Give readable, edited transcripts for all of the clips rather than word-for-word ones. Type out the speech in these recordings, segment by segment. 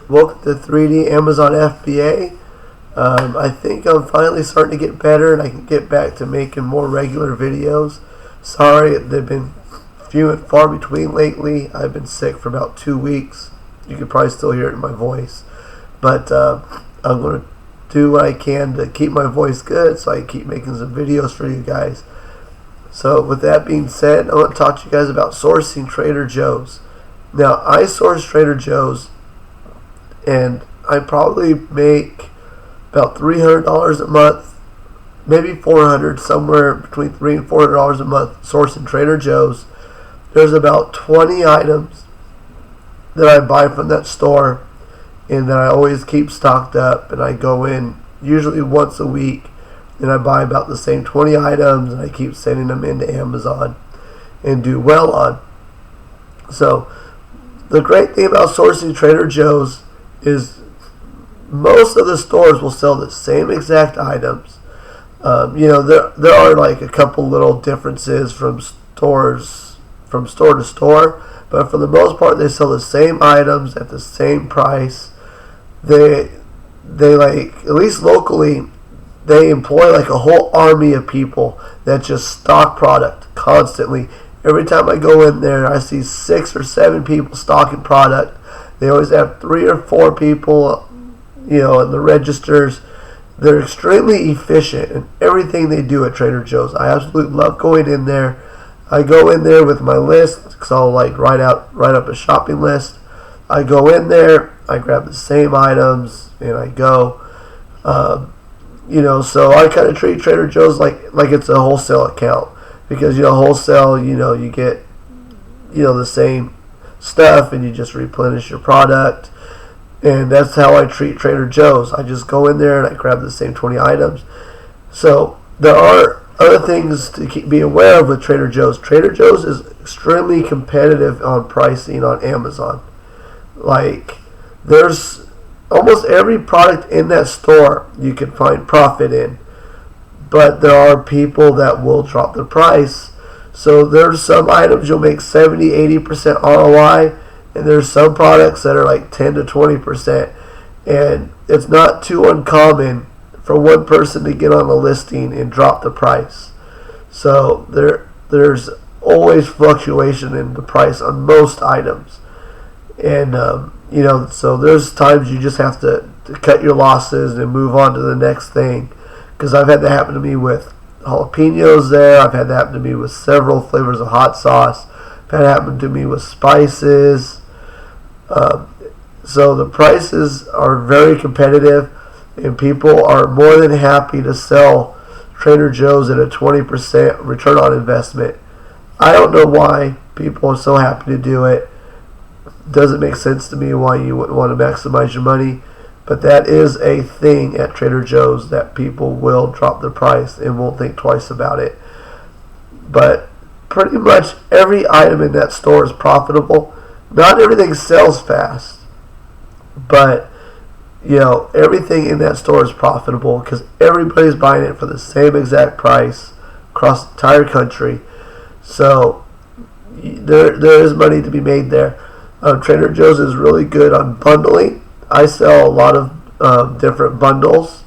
Welcome to 3D Amazon FBA. I think I'm finally starting to get better and I can get back to making more regular videos. Sorry, they've been few and far between lately. I've been sick for about 2 weeks. You can probably still hear it in my voice. But I'm going to do what I can to keep my voice good so I can keep making some videos for you guys. So with that being said, I want to talk to you guys about sourcing Trader Joe's. Now, I source Trader Joe's and I probably make about $300 a month, maybe $400, somewhere between $300 and $400 a month sourcing Trader Joe's. There's about 20 items that I buy from that store and that I always keep stocked up, and I go in usually once a week and I buy about the same 20 items and I keep sending them into Amazon and do well on. So the great thing about sourcing Trader Joe's is most of the stores will sell the same exact items. There are like a couple little differences from store to store, but for the most part they sell the same items at the same price. They like, at least locally, they employ like a whole army of people that just stock product constantly. Every time I go in there, I see 6 or 7 people stocking product. They always have 3 or 4 people, in the registers. They're extremely efficient in everything they do at Trader Joe's. I absolutely love going in there. I go in there with my list because I'll like write up a shopping list. I go in there, I grab the same items, and I go. So I kind of treat Trader Joe's like it's a wholesale account, because wholesale, you get the same stuff and you just replenish your product, and that's how I treat Trader Joe's. I just go in there and I grab the same 20 items. So there are other things to be aware of with Trader Joe's. Trader Joe's is extremely competitive on pricing on Amazon. Like, there's almost every product in that store you can find profit in, but there are people that will drop the price. So there's some items you'll make 70-80% ROI, and there's some products that are like 10 to 20%. And it's not too uncommon for one person to get on a listing and drop the price. So there's always fluctuation in the price on most items. And so there's times you just have to cut your losses and move on to the next thing. Because I've had that happen to me with jalapenos there. I've had that happen to me with several flavors of hot sauce. I've had it happen to me with spices. So the prices are very competitive, and people are more than happy to sell Trader Joe's at a 20% return on investment. I don't know why people are so happy to do it. Doesn't make sense to me why you wouldn't want to maximize your money. But that is a thing at Trader Joe's, that people will drop the price and won't think twice about it. But pretty much every item in that store is profitable. Not everything sells fast, but everything in that store is profitable because everybody's buying it for the same exact price across the entire country. So there is money to be made there. Trader Joe's is really good on bundling. I sell a lot of different bundles,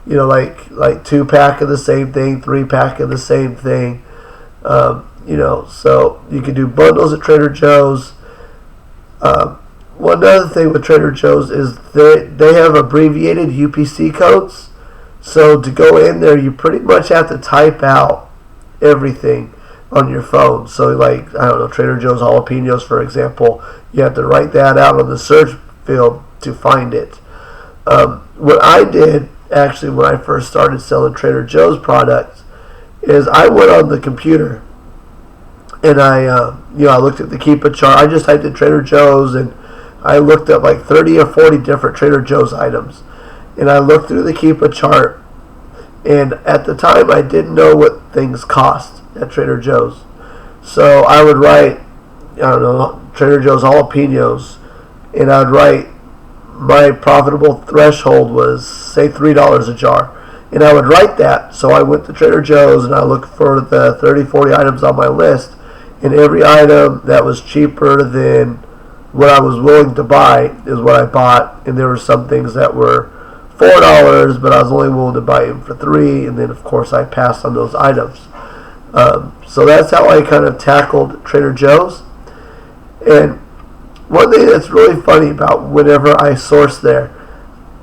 like 2-pack of the same thing, 3-pack of the same thing, so you can do bundles at Trader Joe's. One other thing with Trader Joe's is they have abbreviated UPC codes, so to go in there you pretty much have to type out everything on your phone. So like, Trader Joe's jalapenos, for example, you have to write that out on the search field to find it. What I did actually when I first started selling Trader Joe's products is I went on the computer and I looked at the Keepa chart. I just typed in Trader Joe's and I looked up like 30 or 40 different Trader Joe's items, and I looked through the Keepa chart. And at the time, I didn't know what things cost at Trader Joe's, so I would write, Trader Joe's jalapenos, and I'd write my profitable threshold was, say, $3 a jar. And I would write that. So I went to Trader Joe's and I looked for the 30, 40 items on my list. And every item that was cheaper than what I was willing to buy is what I bought, and there were some things that were $4, but I was only willing to buy them for $3, and then of course I passed on those items. So that's how I kind of tackled Trader Joe's. And one thing that's really funny about whenever I source there,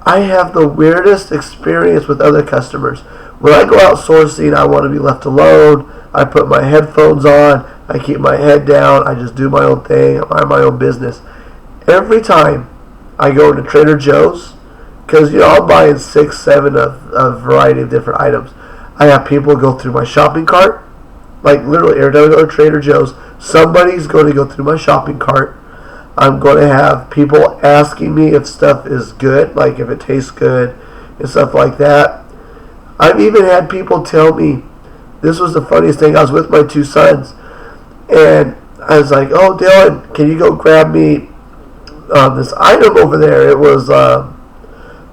I have the weirdest experience with other customers. When I go out sourcing, I want to be left alone. I put my headphones on. I keep my head down. I just do my own thing. I mind my own business. Every time I go into Trader Joe's, because I'm buying 6, 7 of a variety of different items, I have people go through my shopping cart. Like literally every time I go to Trader Joe's, somebody's going to go through my shopping cart. I'm going to have people asking me if stuff is good, like if it tastes good and stuff like that. I've even had people tell me, this was the funniest thing, I was with my 2 sons, and I was like, oh, Dylan, can you go grab me this item over there? It was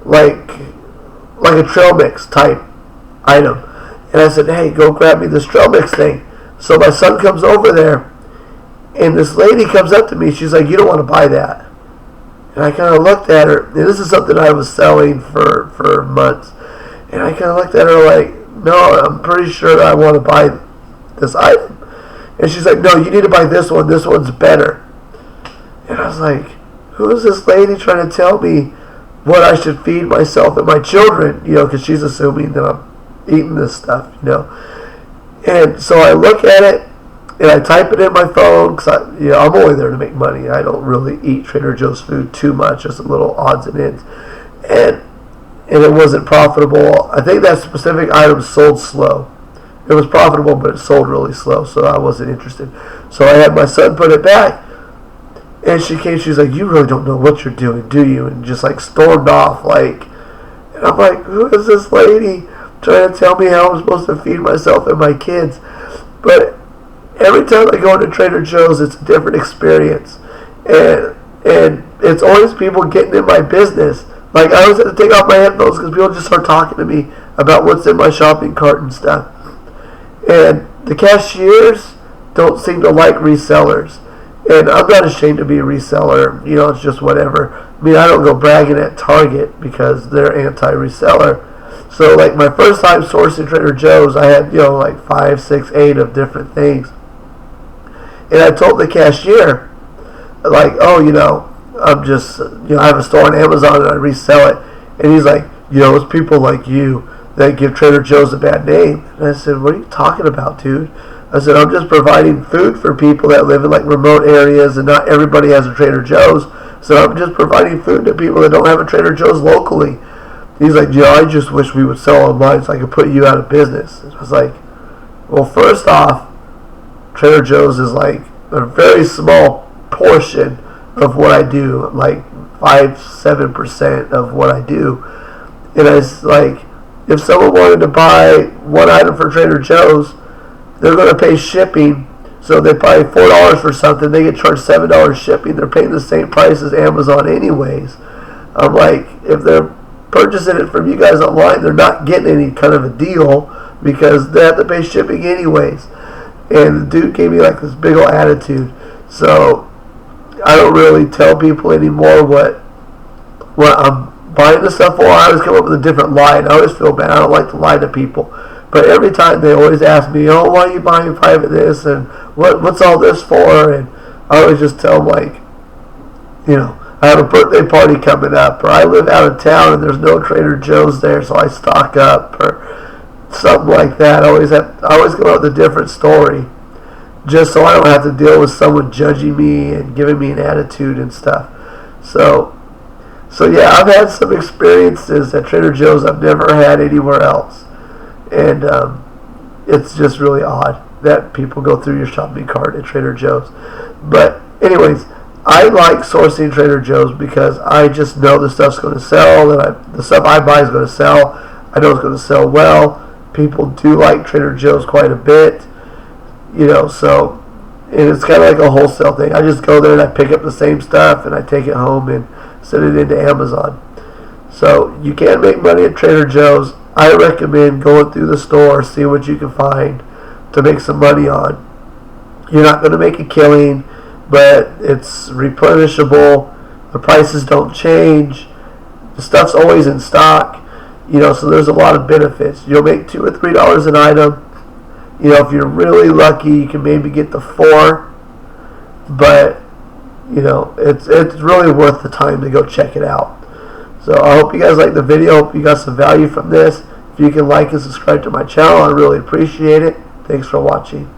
like a trail mix type item. And I said, hey, go grab me this trail mix thing. So my son comes over there, and this lady comes up to me. She's like, you don't want to buy that. And I kind of looked at her, and this is something I was selling for months. And I kind of looked at her like, no, I'm pretty sure I want to buy this item. And she's like, no, you need to buy this one. This one's better. And I was like, who is this lady trying to tell me what I should feed myself and my children? Because she's assuming that I'm eating this stuff, And so I look at it, and I type it in my phone, because I'm only there to make money. I don't really eat Trader Joe's food too much, just a little odds and ends. And it wasn't profitable. I think that specific item sold slow. It was profitable, but it sold really slow, so I wasn't interested. So I had my son put it back, and she came, she's like, you really don't know what you're doing, do you? And just like stormed off, and I'm like, who is this lady trying to tell me how I'm supposed to feed myself and my kids? But every time I go into Trader Joe's, it's a different experience, and it's always people getting in my business. Like, I always have to take off my headphones because people just start talking to me about what's in my shopping cart and stuff. And the cashiers don't seem to like resellers. And I'm not ashamed to be a reseller. It's just whatever. I mean, I don't go bragging at Target because they're anti-reseller. So, like, my first time sourcing Trader Joe's, I had, like 5, 6, 8 of different things. And I told the cashier, like, oh, I'm just, I have a store on Amazon and I resell it. And he's like, it's people like you that give Trader Joe's a bad name. And I said, what are you talking about, dude? I said, I'm just providing food for people that live in like remote areas, and not everybody has a Trader Joe's. So I'm just providing food to people that don't have a Trader Joe's locally. He's like, I just wish we would sell online so I could put you out of business. And I was like, well, first off, Trader Joe's is like a very small portion of what I do, like 5-7% of what I do. And I was like, if someone wanted to buy one item for Trader Joe's, they're going to pay shipping. So they buy $4 for something, they get charged $7 shipping. They're paying the same price as Amazon anyways. I'm like, if they're purchasing it from you guys online, they're not getting any kind of a deal because they have to pay shipping anyways. And the dude gave me like this big old attitude. So I don't really tell people anymore what I'm buying the stuff for. I always come up with a different lie, and I always feel bad. I don't like to lie to people. But every time they always ask me, oh, why are you buying 5 of this? And what's all this for? And I always just tell them, like, I have a birthday party coming up, or I live out of town and there's no Trader Joe's there, so I stock up, or something like that. I always come up with a different story, just so I don't have to deal with someone judging me and giving me an attitude and stuff. So yeah, I've had some experiences at Trader Joe's I've never had anywhere else. And it's just really odd that people go through your shopping cart at Trader Joe's. But anyways, I like sourcing Trader Joe's because I just know the stuff's going to sell. The stuff I buy is going to sell. I know it's going to sell well. People do like Trader Joe's quite a bit. So, and it's kind of like a wholesale thing. I just go there and I pick up the same stuff and I take it home and send it into Amazon. So you can make money at Trader Joe's. I recommend going through the store, see what you can find to make some money on. You're not going to make a killing. but it's replenishable. The prices don't change. The stuff's always in stock. So there's a lot of benefits. You'll make $2 or $3 an item. If you're really lucky, you can maybe get the 4. But it's really worth the time to go check it out. So I hope you guys like the video. Hope you got some value from this. If you can like and subscribe to my channel, I really appreciate it. Thanks for watching.